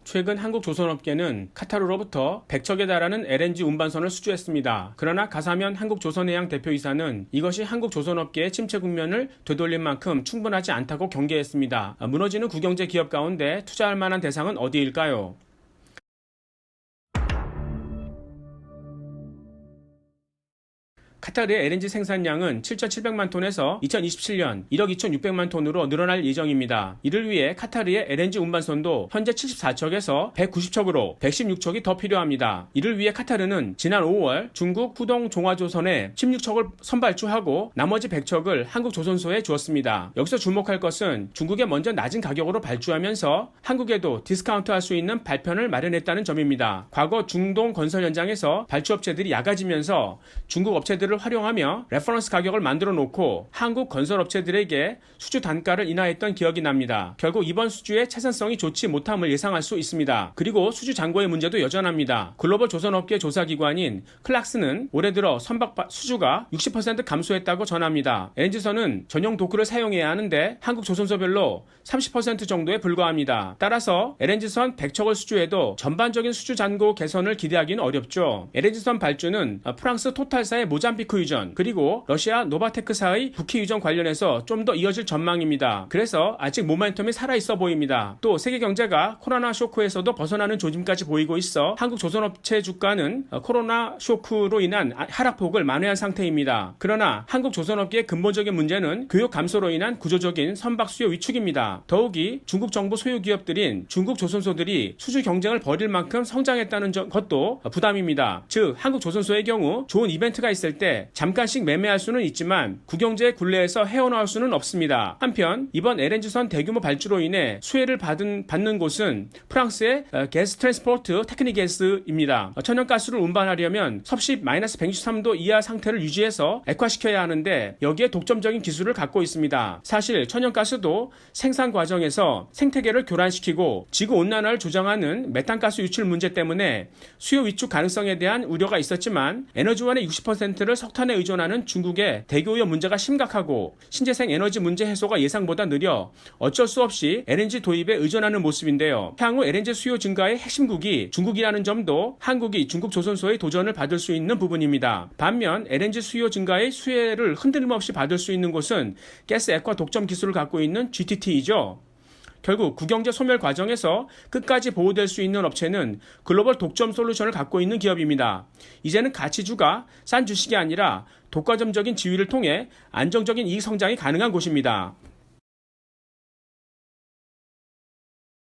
최근 한국 조선업계는 카타르로부터 100척에 달하는 LNG 운반선을 수주했습니다. 그러나 가사면 한국조선해양 대표이사는 이것이 한국 조선업계의 침체 국면을 되돌릴 만큼 충분하지 않다고 경계했습니다. 무너지는 국영제 기업 가운데 투자할 만한 대상은 어디일까요? 카타르의 LNG 생산량은 7,700만 톤에서 2027년 1억 2,600만 톤으로 늘어날 예정입니다. 이를 위해 카타르의 LNG 운반선도 현재 74척에서 190척으로 116척이 더 필요합니다. 이를 위해 카타르는 지난 5월 중국 후동 종화조선에 16척을 선발주하고 나머지 100척을 한국조선소에 주었습니다. 여기서 주목할 것은 중국에 먼저 낮은 가격으로 발주하면서 한국에도 디스카운트할 수 있는 발편을 마련했다는 점입니다. 과거 중동 건설 현장에서 발주업체들이 야가지면서 중국 업체들을 활용하며 레퍼런스 가격을 만들어 놓고 한국 건설업체들에게 수주 단가를 인하했던 기억이 납니다. 결국 이번 수주의 채산성이 좋지 못함을 예상할 수 있습니다. 그리고 수주 잔고의 문제도 여전합니다. 글로벌 조선업계 조사기관인 클락스는 올해 들어 선박 수주가 60% 감소했다고 전합니다. LNG선은 전용 도크를 사용해야 하는데 한국 조선소별로 30% 정도에 불과합니다. 따라서 LNG선 100척을 수주해도 전반적인 수주 잔고 개선을 기대하기는 어렵죠. LNG선 발주는 프랑스 토탈사의 모잠비크 유전 그리고 러시아 노바테크사의 북해 유전 관련해서 좀 더 이어질 전망입니다. 그래서 아직 모멘텀이 살아있어 보입니다. 또 세계 경제가 코로나 쇼크에서도 벗어나는 조짐까지 보이고 있어 한국 조선업체 주가는 코로나 쇼크로 인한 하락폭을 만회한 상태입니다. 그러나 한국 조선업계의 근본적인 문제는 교육 감소로 인한 구조적인 선박 수요 위축입니다. 더욱이 중국 정부 소유 기업들인 중국 조선소들이 수주 경쟁을 벌일 만큼 성장했다는 것도 부담입니다. 즉 한국 조선소의 경우 좋은 이벤트가 있을 때 잠깐씩 매매할 수는 있지만 국영제의 굴레에서 헤어나올 수는 없습니다. 한편 이번 LNG선 대규모 발주로 인해 수혜를 받는 곳은 프랑스의 게스 트랜스포트 테크니게스입니다. 천연가스를 운반하려면 섭씨 마이너스 163도 이하 상태를 유지해서 액화시켜야 하는데 여기에 독점적인 기술을 갖고 있습니다. 사실 천연가스도 생산 과정에서 생태계를 교란시키고 지구온난화를 조장하는 메탄가스 유출 문제 때문에 수요 위축 가능성에 대한 우려가 있었지만 에너지원의 60%를 석탄에 의존하는 중국의 대기오염 문제가 심각하고 신재생 에너지 문제 해소가 예상보다 느려 어쩔 수 없이 LNG 도입에 의존하는 모습인데요. 향후 LNG 수요 증가의 핵심국이 중국이라는 점도 한국이 중국 조선소의 도전을 받을 수 있는 부분입니다. 반면 LNG 수요 증가의 수혜를 흔들림없이 받을 수 있는 곳은 가스 액화 독점 기술을 갖고 있는 GTT이죠. 결국 국영제 소멸 과정에서 끝까지 보호될 수 있는 업체는 글로벌 독점 솔루션을 갖고 있는 기업입니다. 이제는 가치주가 싼 주식이 아니라 독과점적인 지위를 통해 안정적인 이익 성장이 가능한 곳입니다.